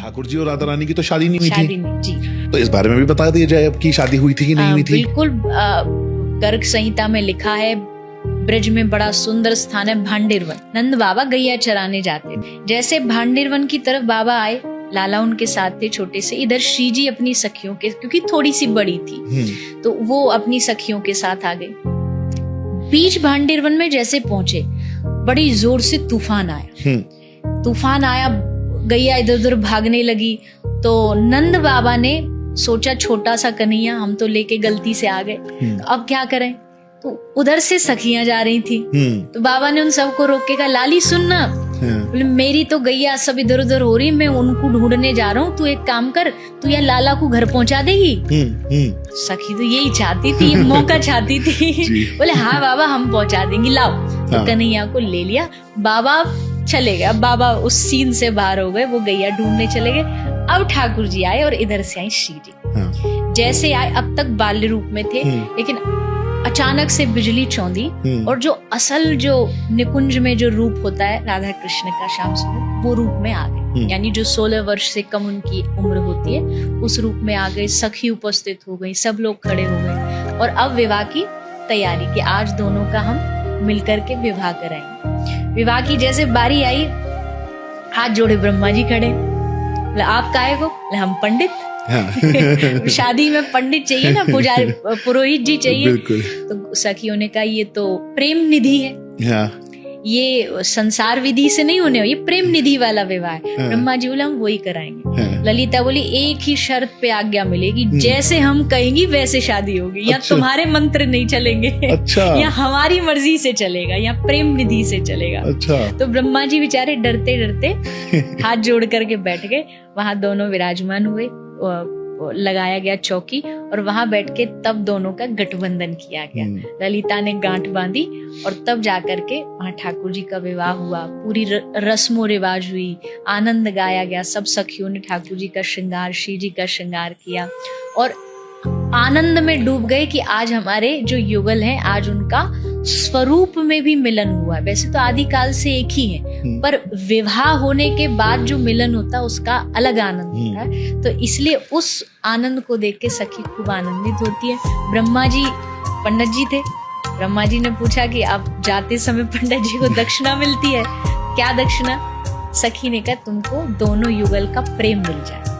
ठाकुर जी और राधा रानी की तो शादी नहीं हुई शादी थी। नहीं जी। तो इस बारे में भी बता दिया जाए अब की शादी हुई थी कि नहीं हुई थी। बिल्कुल, गर्ग संहिता में लिखा है, ब्रज में बड़ा सुंदर स्थान है भांडिरवन। नंद बाबा गैया चराने जाते थे। जैसे भांडिरवन की तरफ बाबा आए, लाला उनके साथ थे छोटे से। इधर श्री जी अपनी सखियों के, क्योंकि थोड़ी सी बड़ी थी, तो वो अपनी सखियों के साथ आ गई। बीच भांडिरवन में जैसे पहुंचे, बड़ी जोर से तूफान आया। तूफान आया, गैया इधर उधर भागने लगी। तो नंद बाबा ने सोचा, छोटा सा कन्हैया, हम तो लेके गलती से आ गए, अब क्या करें। तो उधर से सखियां जा रही थी, तो बाबा ने उन सबको रोक के कहा, लाली सुनना, बोले मेरी तो गैया सब इधर उधर हो रही, मैं उनको ढूंढने जा रहा हूँ, तू एक काम कर, तू या लाला को घर पहुंचा देगी। सखी तो यही चाहती थी, मौका चाहती थी। बोले हाँ बाबा हम पहुंचा देंगे, लाओ। तो कन्हैया को ले लिया, बाबा चले गए। अब बाबा उस सीन से बाहर हो गए, वो गैया ढूंढने चले गए। अब ठाकुर जी आए और इधर से आई श्री जी। जैसे आए, अब तक बाल्य रूप में थे, लेकिन अचानक से बिजली चौंधी और जो असल जो निकुंज में जो रूप होता है राधा कृष्ण का श्याम सुंदर, वो रूप में आ गए। यानी जो 16 वर्ष से कम उनकी उम्र होती है, उस रूप में आ गए। सखी उपस्थित हो गई, सब लोग खड़े हो गए और अब विवाह की तैयारी कि आज दोनों का हम मिलकर के विवाह कराएंगे। विवाह की जैसे बारी आई, हाथ जोड़े ब्रह्मा जी खड़े। आप काहे को? हम पंडित। शादी में पंडित चाहिए ना, पुजारी पुरोहित जी चाहिए। तो सखियों ने कहा, ये तो प्रेम निधि है, ये संसार विधि से नहीं होने, ये प्रेम निधि वाला विवाह है। ब्रह्मा जी बोले हम वही कराएंगे। ललिता बोली एक ही शर्त पे आज्ञा मिलेगी, जैसे हम कहेंगी वैसे शादी होगी। या तुम्हारे मंत्र नहीं चलेंगे, या हमारी मर्जी से चलेगा, या प्रेम निधि से चलेगा। तो ब्रह्मा जी बेचारे डरते डरते हाथ जोड़ करके बैठ गए। वहां दोनों विराजमान हुए, लगाया गया चौकी और वहां बैठ के तब दोनों का गठबंधन किया गया। ललिता ने गांठ बांधी और तब जाकर के वहां ठाकुर जी का विवाह हुआ। पूरी रस्मों रिवाज हुई, आनंद गाया गया। सब सखियों ने ठाकुर जी का श्रृंगार, श्री जी का श्रृंगार किया और आनंद में डूब गए कि आज हमारे जो युगल हैं, आज उनका स्वरूप में भी मिलन हुआ है। वैसे तो आदिकाल से एक ही है, पर विवाह होने के बाद जो मिलन होता है उसका अलग आनंद होता है। तो इसलिए उस आनंद को देख के सखी खूब आनंदित होती है। ब्रह्मा जी पंडित जी थे। ब्रह्मा जी ने पूछा कि आप जाते समय पंडित जी को दक्षिणा मिलती है क्या? दक्षिणा? सखी ने कहा तुमको दोनों युगल का प्रेम मिल जाए।